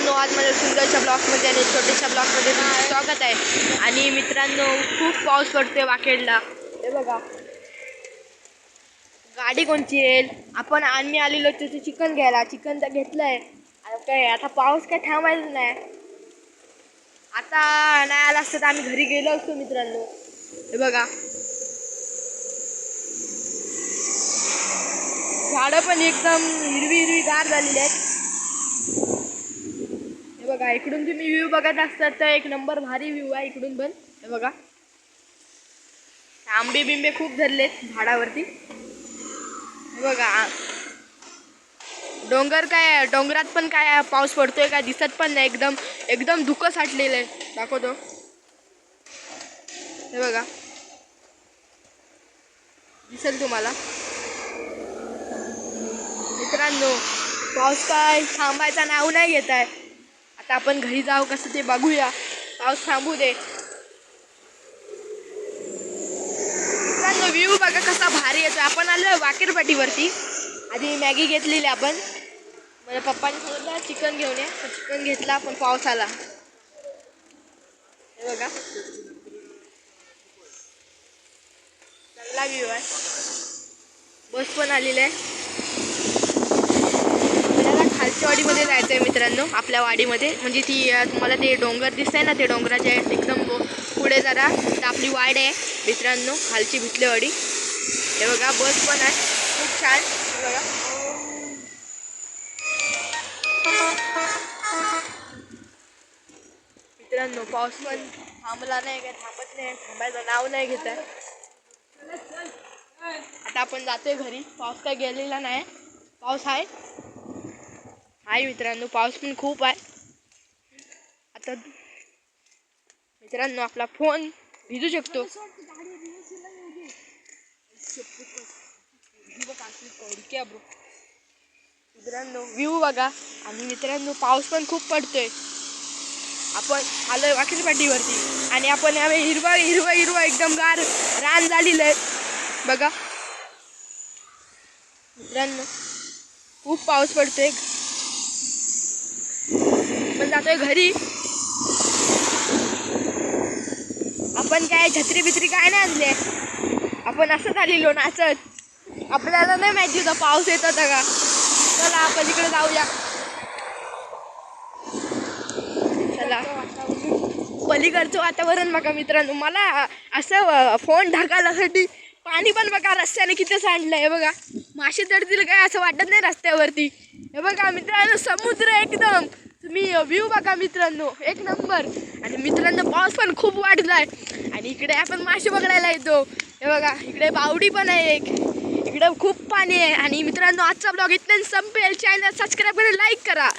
मित्रांनो, आज माझ्या सुंदरच्या ब्लॉगमध्ये आणि छोट्याशा ब्लॉगमध्ये तुमचं स्वागत आहे. आणि मित्रांनो, खूप पाऊस पडतोय वाकेडला. हे बघा, गाडी कोणची येईल. आपण आम्ही आलेलो तिथे चिकन घ्यायला. चिकन तर घेतलंय. काय आता पाऊस काय थांबायचं नाही. आता नाही आला असतं तर आम्ही घरी गेलो असतो मित्रांनो. हे बघा, झाडं पण एकदम हिरवी गार झालेली आहेत. हे बघा, इकडून तुम्ही व्ह्यू बघत असतात तर एक नंबर भारी व्ह्यू आहे इकडून पण. हे बघा, आंबे बिंबे खूप धरलेत झाडावरती. हे बघा, डोंगर काय, डोंगरात पण काय पाऊस पडतोय काय दिसत पण नाही. एकदम एकदम धुकं साठलेलं आहे. दाखवतो, हे बघा, दिसेल तुम्हाला मित्रांनो. पाऊस काय थांबायचा नाव नाही घेत आहे. आता आपण घरी जाऊ कसं ते बघूया. पाऊस थांबू दे मित्रांनो. व्ह्यू बघा कसा भारी येतो. आपण आलो वाकेर पाटीवरती. आधी मॅगी घेतलेली आपण. माझ्या पप्पाने सांगितलं चिकन घेऊन ये, तर चिकन घेतला. पण पाऊस आला. हे बघा, चांगला व्ह्यू आहे. बस पण आलेली आहे. आपल्याला खालच्या वाडीमध्ये जायचं आहे मित्रांनो. आपल्या वाडीमध्ये म्हणजे ती तुम्हाला ते डोंगर दिसतंय ना, ते डोंगराच्या एकदम पुढे जरा तर आपली वाड आहे मित्रांनो, खालची भितलेवाडी. हे बघा, बस पण आहे खूप छान. हे बघा, मित्रांनो, पाऊस पण थांबला नाही, काय थांबत नाही, थांबायचं नाव नाही घेत आहे. आता आपण जातोय घरी. पाऊस काय गेलेला नाही, पाऊस आहे मित्रांनो. पाऊस पण खूप आहे. आता मित्रांनो, आपला फोन भिजू शकतो. मित्रांनो, व्ह्यू बघा. आणि मित्रांनो, पाऊस पण खूप पडतोय. आपण आलोय वाकेर पाटीवरती आणि आपण यावेळी हिरवा एकदम गार रान झालेलं आहे. बघा मित्रांनो, खूप पाऊस पडतोय. पण जातोय घरी. आपण काय छत्री बित्री काय नाही आणले. आपण असंच आलेलो नाचत. आपल्याला नाही माहिती होता पाऊस येत होता का. चला आपण इकडे जाऊया. चला, पलीकडचं वातावरण बघा मित्रांनो. मला असं फोन ढाकायसाठी पाणी पण बघा रस्त्याने किती सांडलंय. हे बघा, मासे चढतील काय असं वाटत नाही रस्त्यावरती. हे बघा मित्रांनो, समुद्र एकदम. तुम्ही व्ह्यू बघा मित्रांनो, एक नंबर. आणि मित्रांनो, पाऊस पण खूप वाढलाय. आणि इकडे आपण मासे बघायला येतो. हे बघा, इकडे बावडी पण आहे एक. इकडे खूप पाणी आहे. आणि मित्रांनो, आजचा ब्लॉग इथेच संपेल. चॅनल सबस्क्राईब करा, लाईक करा.